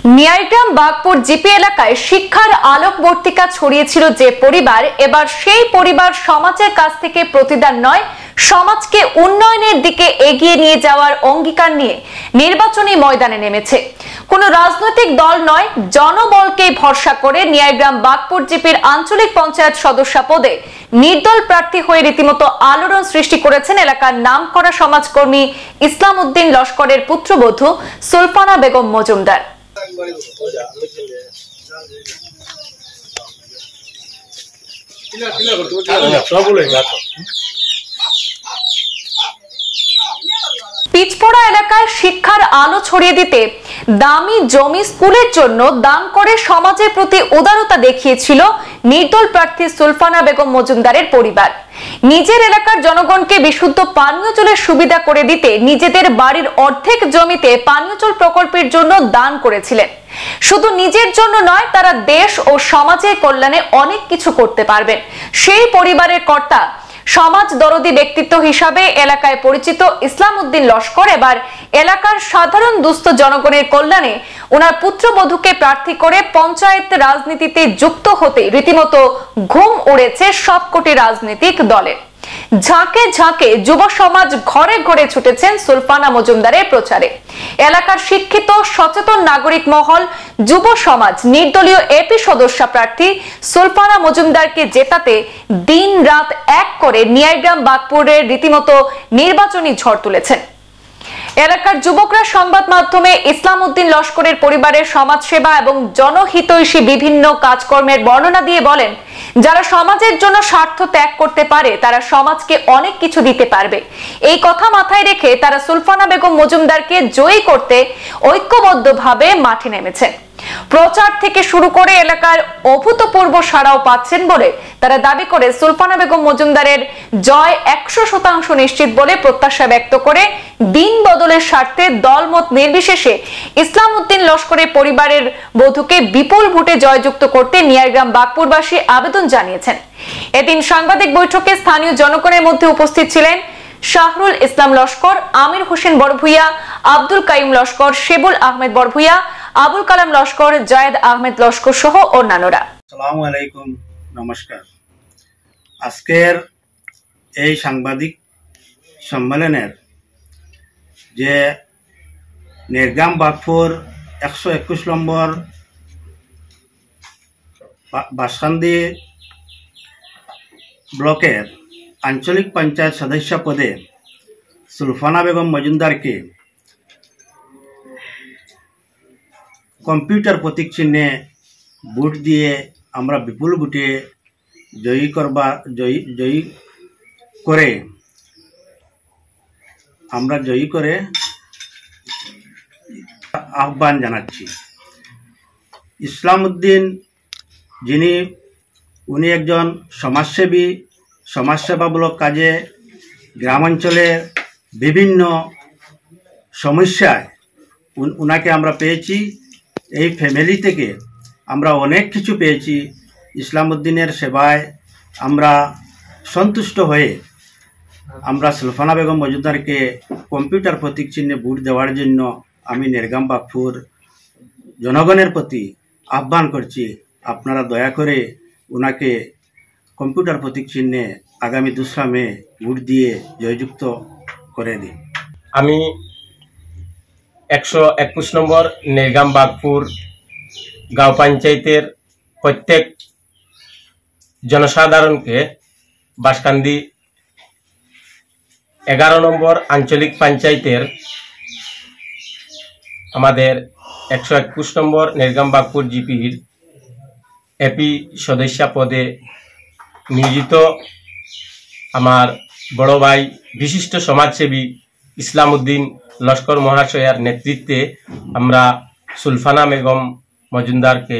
নিয়াইগ্রাম Bagpur GP এলাকায় শিক্ষার আলোকবর্তিকা ছড়িয়েছিল যে পরিবার, এবার সেই পরিবার সমাজের কাছ থেকে প্রতিদান নয়, সমাজকে উন্নয়নের দিকে এগিয়ে নিয়ে যাওয়ার অঙ্গীকার নিয়ে নির্বাচনী ময়দানে নেমেছে। কোনো রাজনৈতিক দল নয়, জনবলকে ভরসা করে নিয়াইগ্রাম বাগপুর জিপির আঞ্চলিক পঞ্চায়েত সদস্য পদে নির্দল প্রার্থী হয়ে রীতিমতো আলোড়ন সৃষ্টি করেছেন এলাকার নামকরা সমাজকর্মী ইসলাম উদ্দিন লস্করের পুত্রবধূ সুলফানা বেগম মজুমদার। পিচপড়া এলাকায় শিক্ষার আলো ছড়িয়ে দিতে দামি জমি স্কুলের জন্য দান করে সমাজের প্রতি উদারতা দেখিয়েছিল নির্দল প্রার্থী সুলফানা বেগম মজুমদারের পরিবার। নিজের এলাকার জনগণকে বিশুদ্ধ পানীয় জলের সুবিধা করে দিতে নিজেদের বাড়ির অর্ধেক জমিতে পানীয় জল প্রকল্পের জন্য দান করেছিলেন। শুধু নিজের জন্য নয়, তারা দেশ ও সমাজের কল্যাণে অনেক কিছু করতে পারবেন। সেই পরিবারের কর্তা সমাজ দরদি ব্যক্তিত্ব হিসাবে এলাকায় পরিচিত ইসলাম উদ্দিন লস্কর এবার এলাকার সাধারণ দুস্থ জনগণের কল্যাণে ওনার পুত্রবধূকে প্রার্থী করে পঞ্চায়েত রাজনীতিতে যুক্ত হতে রীতিমতো ঘুম উড়েছে সবকটি রাজনৈতিক দলের। ঝাঁকে ঝাঁকে যুব সমাজ ঘরে ঘরে ছুটেছেন সুলফানা মজুমদারের প্রচারে। এলাকার শিক্ষিত সচেতন নাগরিক মহল, যুব সমাজ নির্দলীয় এপি সদস্য প্রার্থী সুলফানা মজুমদারকে জেতাতে দিন রাত এক করে নিয়াইগ্রাম বাগপুরের রীতিমতো নির্বাচনী ঝড় তুলেছেন। এলাকার যুবকরা সংবাদ মাধ্যমে ইসলাম উদ্দিন লস্করের পরিবারের সমাজসেবা এবং জনহিতৈষী বিভিন্ন কাজকর্মের বর্ণনা দিয়ে বলেন, যারা সমাজের জন্য স্বার্থ ত্যাগ করতে পারে তারা সমাজকে অনেক কিছু দিতে পারবে। এই কথা মাথায় রেখে তারা সুলফানা বেগম মজুমদারকে জয়ী করতে ঐক্যবদ্ধভাবে মাঠে নেমেছেন। প্রচার থেকে শুরু করে এলাকার অভূতপূর্ব সাড়াও পাচ্ছেন বলে তারা দাবি করে সুলফানা বেগম মজুমদারের জয় 100% নিশ্চিত বলে প্রত্যাশা ব্যক্ত করে দিন বদলের স্বার্থে দলমত নির্বিশেষে ইসলাম উদ্দিন লস্করের পরিবারের বধূকে বিপুল ভোটে জয়যুক্ত করতে নিয়াইগ্রাম বাগপুরবাসী আবেদন জানিয়েছেন। এদিন সাংবাদিক বৈঠকে স্থানীয় জনগণের মধ্যে উপস্থিত ছিলেন শাহরুল ইসলাম লস্কর, আমির হোসেন বড়ভুইয়া, আব্দুল কাইম লস্কর, শেবুল আহমেদ বড়ভুইয়া, আবুল কালাম লস্কর, জায়েদ আহমেদ লস্কর সহ অন্যান্যরা। আসসালামু আলাইকুম, নমস্কার। আজকের এই সাংবাদিক সম্মেলনের যে নিয়াইগ্রাম বাগপুর 121 নম্বর বাসকান্দি ব্লকের আঞ্চলিক পঞ্চায়েত সদস্য পদে সুলফানা বেগম মজুমদারকে কম্পিউটার প্রতীক চিহ্নে ভোট দিয়ে আমরা বিপুল ভোটে জয়ী করে আহ্বান জানাচ্ছি। ইসলাম উদ্দিন উনি একজন সমাজসেবী, সমাজসেবামূলক কাজে গ্রামাঞ্চলের বিভিন্ন সমস্যায় উনাকে আমরা পেয়েছি। এই ফ্যামিলি থেকে আমরা অনেক কিছু পেয়েছি। ইসলাম উদ্দিনের সেবায় আমরা সন্তুষ্ট হয়ে আমরা সুলফানা বেগম মজুমদারকে কম্পিউটার প্রতীক চিহ্নে ভোট দেওয়ার জন্য আমি নিয়াইগ্রাম বাগপুর জনগণের প্রতি আহ্বান করছি, আপনারা দয়া করে ওনাকে কম্পিউটার প্রতীক চিহ্নে আগামী 2 মে ভোট দিয়ে জয়যুক্ত করে দিন। আমি 121 নম্বর নিয়াইগ্রাম বাগপুর গাঁও পঞ্চায়েতের প্রত্যেক জনসাধারণকে বাসকান্দি 11 নম্বর আঞ্চলিক পঞ্চায়েতের আমাদের 121 নম্বর নিয়াইগ্রাম বাগপুর জিপির এপি সদস্য পদে নিয়োজিত আমার বড় ভাই বিশিষ্ট সমাজসেবী ইসলাম উদ্দিন লস্কর মহাশয়ার নেতৃত্বে আমরা সুলফানা বেগম মজুমদারকে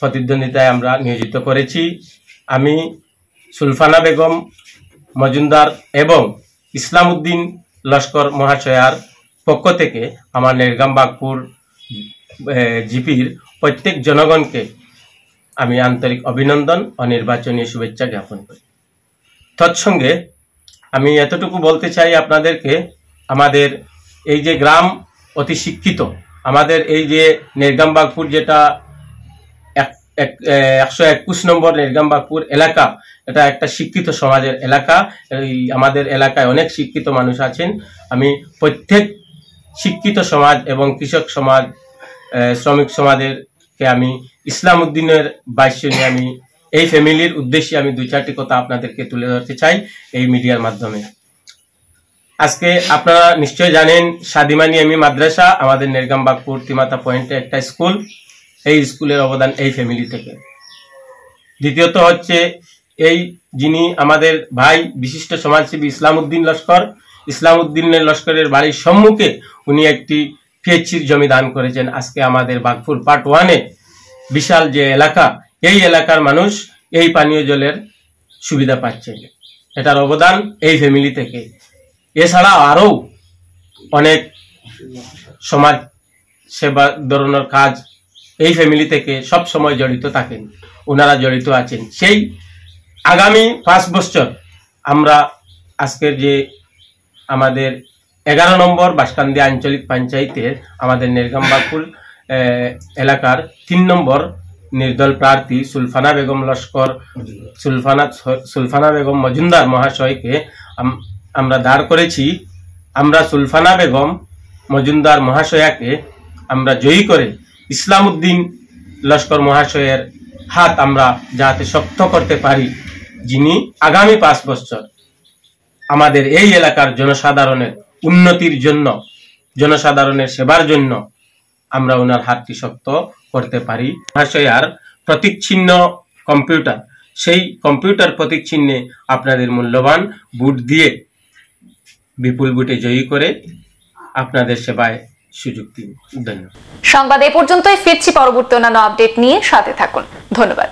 প্রতিদ্বন্দ্বিতায় আমরা নিয়োজিত করেছি। আমি সুলফানা বেগম মজুমদার এবং ইসলাম উদ্দিন লস্কর মহাশয়ার পক্ষ থেকে আমার নিয়াইগ্রাম বাগপুর জিপির প্রত্যেক জনগণকে আমি আন্তরিক অভিনন্দন ও নির্বাচনী শুভেচ্ছা জ্ঞাপন করি। তৎসঙ্গে আমি এতটুকু বলতে চাই আপনাদেরকে, আমাদের এই যে গ্রাম অতি শিক্ষিত, আমাদের এই যে নেরগামবাগপুর যেটা 121 নম্বর নেরগামবাগপুর এলাকা, এটা একটা শিক্ষিত সমাজের এলাকা। এই আমাদের এলাকায় অনেক শিক্ষিত মানুষ আছেন। আমি প্রত্যেক শিক্ষিত সমাজ এবং কৃষক সমাজ, শ্রমিক সমাজেরকে আমি ইসলাম উদ্দিনের বাস্য নিয়ে আমি এই ফ্যামিলির উদ্দেশ্যে আমি 2-4টি কথা আপনাদেরকে তুলে ধরতে চাই এই মিডিয়ার মাধ্যমে। আজকে আপনারা নিশ্চয় জানেন সাদিমানি এমই মাদ্রাসা আমাদের নেরগামবাগপুর তিমাতা পয়েন্টে একটা স্কুল। এই স্কুলের অবদান এই ফ্যামিলি থেকে। দ্বিতীয়ত হচ্ছে এই যিনি আমাদের ভাই বিশিষ্ট সমাজসেবী ইসলাম উদ্দিন লস্কর, ইসলাম উদ্দিনের লস্করের বাড়ির সম্মুখে উনি একটি পিএইচসির জমি দান করেছেন। আজকে আমাদের বাগপুর পার্ট 1-এ বিশাল যে এলাকা, এই এলাকার মানুষ এই পানীয় জলের সুবিধা পাচ্ছে। এটার অবদান এই ফ্যামিলি থেকে। এছাড়া আরও অনেক সমাজ সেবা ধরনের কাজ এই ফ্যামিলি থেকে সব সময় জড়িত থাকেন, ওনারা জড়িত আছেন। সেই আগামী 5 বছর আমরা আজকের যে আমাদের 11 নম্বর বাঁশকান্দি আঞ্চলিক পঞ্চায়েতের আমাদের নেরগামবাগপুর এলাকার 3 নম্বর নির্দল প্রার্থী সুলফানা বেগম লস্কর, সুলফানা বেগম মজুমদার মহাশয়কে আমরা দাঁড় করেছি। আমরা সুলফানা বেগম মজুমদার মহাশয়াকে আমরা জয়ী করে ইসলাম উদ্দিন লস্কর মহাশয়ের হাত আমরা যাতে শক্ত করতে পারি, যিনি আগামী 5 বছর আমাদের এই এলাকার জনসাধারণের উন্নতির জন্য, জনসাধারণের সেবার জন্য আমরা ওনার হাতটি শক্ত করতে পারি। মহাশয়ার প্রতীক চিহ্ন কম্পিউটার, সেই কম্পিউটার প্রতীক চিহ্নে আপনাদের মূল্যবান ভোট দিয়ে বিপুল ভোটে জয়ী করে আপনাদের সেবায় সুযোগ দিন। ধন্যবাদ। সংবাদ এ পর্যন্তই, ফিরছি পরবর্তী অন্যান্য আপডেট নিয়ে, সাথে থাকুন। ধন্যবাদ।